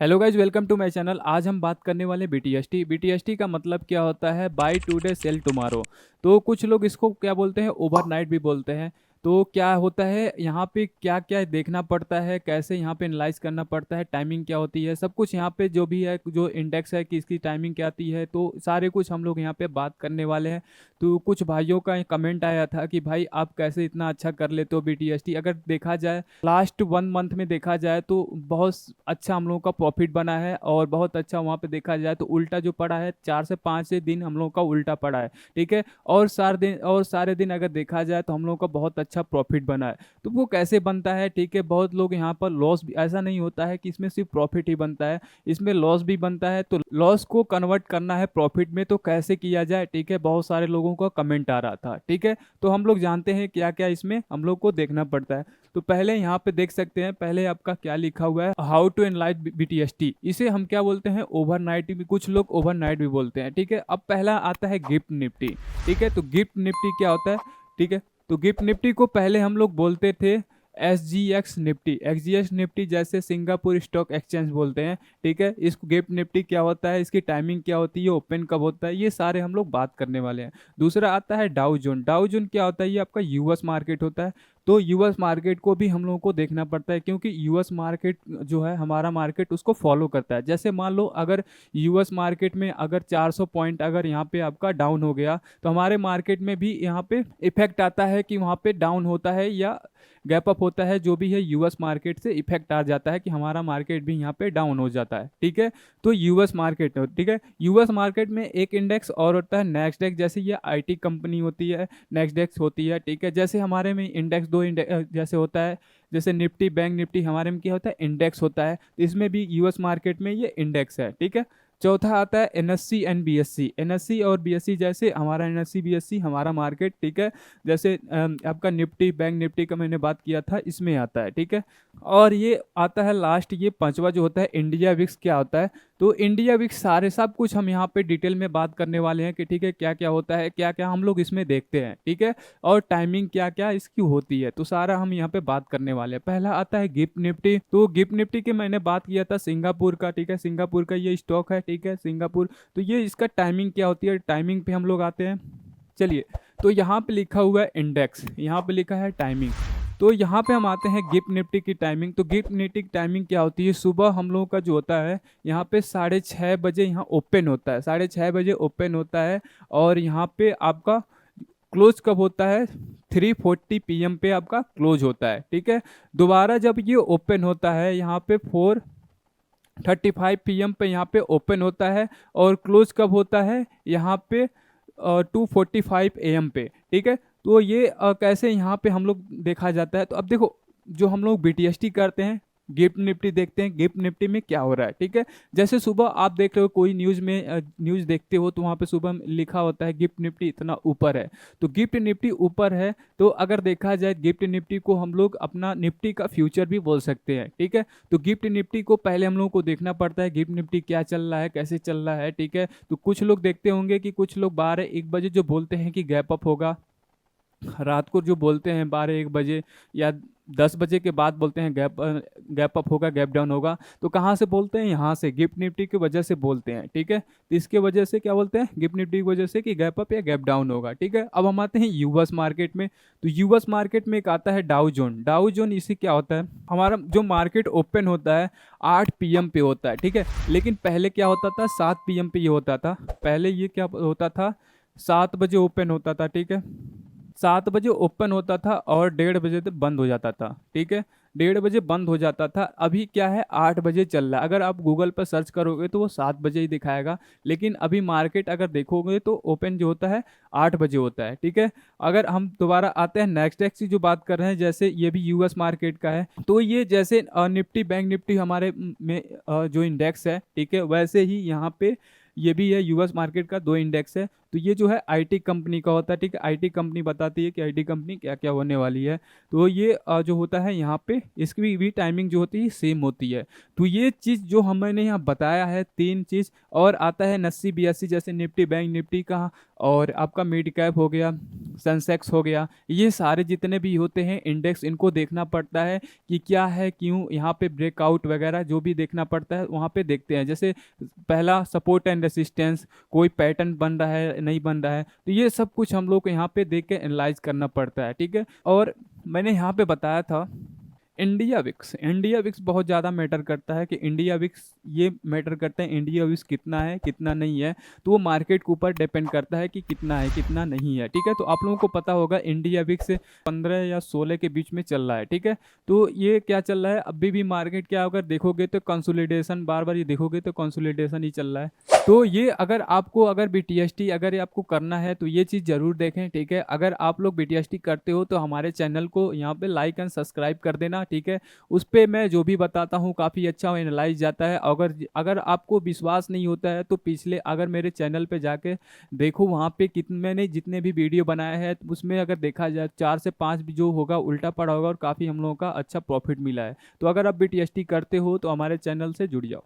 Hello guys, welcome to my channel. आज हम बात करने वाले बीटीएसटी। बीटीएसटी का मतलब क्या होता है? Buy today sell tomorrow. तो कुछ लोग इसको क्या बोलते हैं, ओवरनाइट भी बोलते हैं। तो क्या होता है यहाँ पे, क्या क्या देखना पड़ता है, कैसे यहाँ पे एनालाइज करना पड़ता है, टाइमिंग क्या होती है, सब कुछ यहाँ पे जो भी है, जो इंडेक्स है कि इसकी टाइमिंग क्या आती है, तो सारे कुछ हम लोग यहाँ पे बात करने वाले हैं। तो कुछ भाइयों का कमेंट आया था कि भाई आप कैसे इतना अच्छा कर लेते हो बीटीएसटी। अगर देखा जाए लास्ट 1 मंथ में देखा जाए तो बहुत अच्छा हम लोगों का प्रॉफिट बना है, और बहुत अच्छा वहाँ पे देखा जाए तो उल्टा जो पड़ा है 4 से 5 दिन हम लोगों का उल्टा पड़ा है। ठीक है। और सारे दिन अगर देखा जाए तो हम लोगों का बहुत अच्छा प्रॉफिट बना है। तो वो कैसे बनता है? ठीक है, बहुत लोग यहाँ पर लॉस भी, ऐसा नहीं होता है कि इसमें सिर्फ प्रॉफिट ही बनता है, इसमें लॉस भी बनता है। तो लॉस को कन्वर्ट करना है प्रॉफिट में, तो कैसे किया जाए? ठीक है, बहुत सारे लोगों का कमेंट आ रहा था। ठीक है, तो हम लोग जानते हैं क्या क्या इसमें हम लोग को देखना पड़ता है। तो पहले यहाँ पे देख सकते हैं, पहले आपका क्या लिखा हुआ है, हाउ टू एनालाइज बीटीएसटी। इसे हम क्या बोलते हैं, ओवरनाइट भी, कुछ लोग ओवरनाइट भी बोलते हैं। ठीक है, अब पहला आता है गिफ्ट निफ्टी। ठीक है, तो गिफ्ट निफ्टी क्या होता है? ठीक है, तो गिफ्ट निफ्टी को पहले हम लोग बोलते थे एस जी एक्स निफ्टी जैसे सिंगापुर स्टॉक एक्सचेंज बोलते हैं। ठीक है, इस गिफ्ट निफ्टी क्या होता है, इसकी टाइमिंग क्या होती है, ओपन कब होता है, ये सारे हम लोग बात करने वाले हैं। दूसरा आता है डाउ जोन। डाउ जोन क्या होता है? ये आपका यूएस मार्केट होता है। तो यूएस मार्केट को भी हम लोगों को देखना पड़ता है, क्योंकि यूएस मार्केट जो है हमारा मार्केट उसको फॉलो करता है। जैसे मान लो अगर यूएस मार्केट में अगर 400 पॉइंट अगर यहाँ पे आपका डाउन हो गया, तो हमारे मार्केट में भी यहाँ पे इफेक्ट आता है कि वहाँ पे डाउन होता है या गैप अप होता है, जो भी है यूएस मार्केट से इफेक्ट आ जाता है कि हमारा मार्केट भी यहाँ पे डाउन हो जाता है। ठीक है, तो यूएस मार्केट, ठीक है, यूएस मार्केट में एक इंडेक्स और होता है नेस्डेक। जैसे ये आईटी कंपनी होती है, नेस्डेक्स होती है। ठीक है, जैसे हमारे में इंडेक्स दो इंडेक्स जैसे होता है, जैसे निफ्टी बैंक निफ्टी हमारे में क्या होता है, इंडेक्स होता है। तो इसमें भी यूएस मार्केट में ये इंडेक्स है। ठीक है। चौथा आता है एनएससी एंड बीएससी। एनएससी और बीएससी, जैसे हमारा एनएससी बीएससी हमारा मार्केट, ठीक है, जैसे आपका निफ्टी बैंक निफ्टी का मैंने बात किया था, इसमें आता है। ठीक है, और ये आता है लास्ट, ये पांचवा जो होता है इंडिया विक्स। क्या होता है? तो इंडिया विक्स सारे सब कुछ हम यहाँ पे डिटेल में बात करने वाले हैं कि ठीक है क्या क्या होता है, क्या क्या हम लोग इसमें देखते हैं। ठीक है, और टाइमिंग क्या क्या इसकी होती है, तो सारा हम यहाँ पे बात करने वाले हैं। पहला आता है गिफ्ट निफ्टी। तो गिफ्ट निफ्टी की मैंने बात किया था सिंगापुर का। ठीक है, सिंगापुर का ये स्टॉक है। ठीक है, सिंगापुर। तो ये इसका टाइमिंग क्या होती है, टाइमिंग पे हम लोग आते हैं। चलिए, तो यहाँ पे लिखा हुआ है इंडेक्स, यहाँ पे लिखा है टाइमिंग। तो यहाँ पे हम आते हैं गिफ्ट निफ्टी की टाइमिंग। तो गिफ्ट निफ्टी की टाइमिंग क्या होती है? सुबह हम लोगों का जो होता है, यहाँ पे 6:30 बजे यहाँ ओपन होता है, 6:30 बजे ओपन होता है। और यहाँ पे आपका क्लोज कब होता है? 3:40 PM पे आपका क्लोज होता है। ठीक है, दोबारा जब ये ओपन होता है यहाँ पे 4:35 PM पे यहाँ पे ओपन होता है, और क्लोज कब होता है? यहाँ पे 2:45 AM पे। ठीक है, तो ये कैसे यहाँ पे हम लोग देखा जाता है? तो अब देखो, जो हम लोग बीटीएसटी करते हैं, गिफ्ट निफ्टी देखते हैं, गिफ्ट निफ्टी में क्या हो रहा है। ठीक है, जैसे सुबह आप देख रहे हो कोई न्यूज़ में, न्यूज़ देखते हो, तो वहाँ पे सुबह लिखा होता है गिफ्ट निफ्टी इतना ऊपर है। तो गिफ्ट निफ्टी ऊपर है, तो अगर देखा जाए गिफ्ट निफ्टी को हम लोग अपना निफ्टी का फ्यूचर भी बोल सकते हैं। ठीक है, तो गिफ्ट निफ्टी को पहले हम लोगों को देखना पड़ता है, गिफ्ट निफ्टी क्या चल रहा है, कैसे चल रहा है। ठीक है, तो कुछ लोग देखते होंगे कि कुछ लोग 12-1 बजे जो बोलते हैं कि गैप अप होगा, रात को जो बोलते हैं 12-1 बजे या 10 बजे के बाद बोलते हैं गैप अप होगा, गैप डाउन होगा। तो कहाँ से बोलते हैं? यहाँ से गिफ्ट निफ्टी की वजह से बोलते हैं। ठीक है, तो इसके वजह से क्या बोलते हैं, गिफ्ट निफ्टी की वजह से कि गैप अप या गैप डाउन होगा। ठीक है, अब हम आते हैं यूएस मार्केट में। तो यूएस मार्केट में एक आता है डाउ जोन। डाउ जोन इसे क्या होता है, हमारा जो मार्केट ओपन होता है 8 PM पे होता है। ठीक है, लेकिन पहले क्या होता था, 7 PM पे ये होता था। पहले ये क्या होता था, 7 बजे ओपन होता था। ठीक है, 7 बजे ओपन होता था और 1:30 बजे तक बंद हो जाता था। ठीक है, 1:30 बजे बंद हो जाता था। अभी क्या है, 8 बजे चल रहा है। अगर आप गूगल पर सर्च करोगे तो वो 7 बजे ही दिखाएगा, लेकिन अभी मार्केट अगर देखोगे तो ओपन जो होता है 8 बजे होता है। ठीक है, अगर हम दोबारा आते हैं नेक्स्ट डेस्क की जो बात कर रहे हैं, जैसे ये भी यूएस मार्केट का है, तो ये जैसे निफ्टी बैंक निफ्टी हमारे में जो इंडेक्स है, ठीक है, वैसे ही यहाँ पे ये भी है यूएस मार्केट का 2 इंडेक्स है। तो ये जो है आईटी कंपनी का होता है, ठीक है। आईटी कंपनी बताती है कि आईटी कंपनी क्या क्या होने वाली है। तो ये जो होता है यहाँ पे इसकी भी टाइमिंग जो होती है सेम होती है। तो ये चीज़ जो मैंने यहाँ बताया है तीन चीज़, और आता है 80 82 जैसे निफ्टी बैंक निफ्टी का, और आपका मिड कैप हो गया, सेंसेक्स हो गया, ये सारे जितने भी होते हैं इंडेक्स, इनको देखना पड़ता है कि क्या है, क्यों यहाँ पे ब्रेकआउट वगैरह जो भी देखना पड़ता है वहाँ पे देखते हैं। जैसे पहला सपोर्ट एंड रेसिस्टेंस, कोई पैटर्न बन रहा है नहीं बन रहा है, तो ये सब कुछ हम लोग को यहाँ पे देख के एनालाइज करना पड़ता है, ठीक है। और मैंने यहाँ पे बताया था इंडिया विक्स, इंडिया विक्स बहुत ज़्यादा मैटर करता है कि इंडिया विक्स ये मैटर करता है इंडिया विक्स कितना है कितना नहीं है। तो वो मार्केट के ऊपर डिपेंड करता है कि कितना है कितना नहीं है, ठीक है। तो आप लोगों को पता होगा इंडिया विक्स 15 या 16 के बीच में चल रहा है, ठीक है। तो ये क्या चल रहा है अभी भी मार्केट, क्या अगर देखोगे तो कंसोलिडेशन, बार बार ये देखोगे तो कंसोलिडेशन ही चल रहा है। तो ये अगर आपको अगर BTST अगर ये आपको करना है तो ये चीज़ ज़रूर देखें, ठीक है। अगर आप लोग BTST करते हो तो हमारे चैनल को यहाँ पे लाइक एंड सब्सक्राइब कर देना, ठीक है। उस पर मैं जो भी बताता हूँ काफ़ी अच्छा एनालाइज जाता है। अगर अगर आपको विश्वास नहीं होता है तो पिछले अगर मेरे चैनल पे जाके देखो, वहाँ पे कितने मैंने जितने भी वीडियो बनाए हैं उसमें अगर देखा जाए 4 से 5 भी जो होगा उल्टा पड़ा होगा, और काफ़ी हम लोगों का अच्छा प्रॉफिट मिला है। तो अगर आप BTST करते हो तो हमारे चैनल से जुड़ जाओ।